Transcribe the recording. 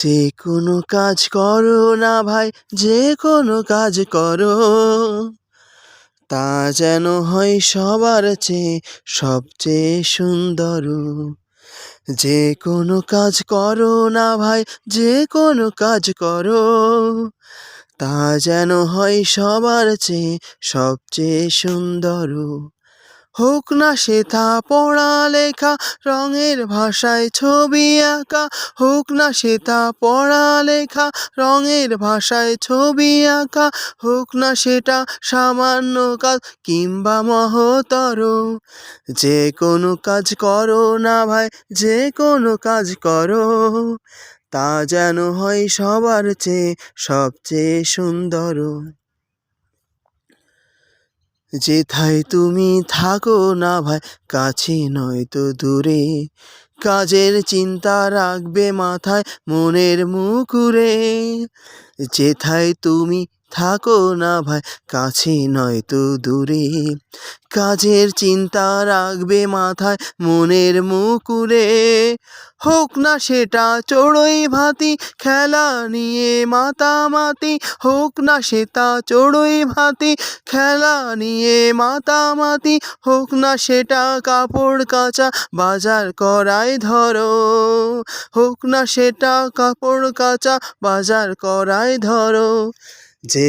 যে কোনো কাজ করো না ভাই, যে কোনো কাজ করো, তা যেন হয় সবার চেয়ে সবচেয়ে সুন্দর। যে কোনো কাজ করো না ভাই, যে কোনো কাজ করো, তা যেন হয় সবার চেয়ে সবচেয়ে সুন্দর। হোক না সেথা পড়ালেখা, রঙের ভাষায় ছবি আঁকা, হোক না সেথা পড়ালেখা, রঙের ভাষায় ছবি আঁকা, হোক না সেটা সামান্য কাজ কিংবা মহতর। যে কোনো কাজ করো না ভাই, যে কোনো কাজ করো, তা যেন হয় সবার চেয়ে সবচেয়ে সুন্দর। যেথায় তুমি থাকো না ভাই, কাছে নয়তো দূরে, কাজের চিন্তা রাখবে মাথায় মনের মুকুরে। যেথায় তুমি থাকো না ভাই, কাছে নয়তো দূরে, কাজের চিন্তা রাখবে মাথায় মনের মুকুরে। হোক না সেটা চড়ুই ভাতি, খেলা নিয়ে মাতামাতি, হোক না সেটা চড়ুই ভাতি, খেলা নিয়ে মাতামাতি, হোক না সেটা কাপড় কাচা, বাজার করাই ধরো, হোক না সেটা কাপড় কাচা, বাজার করাই ধরো। যে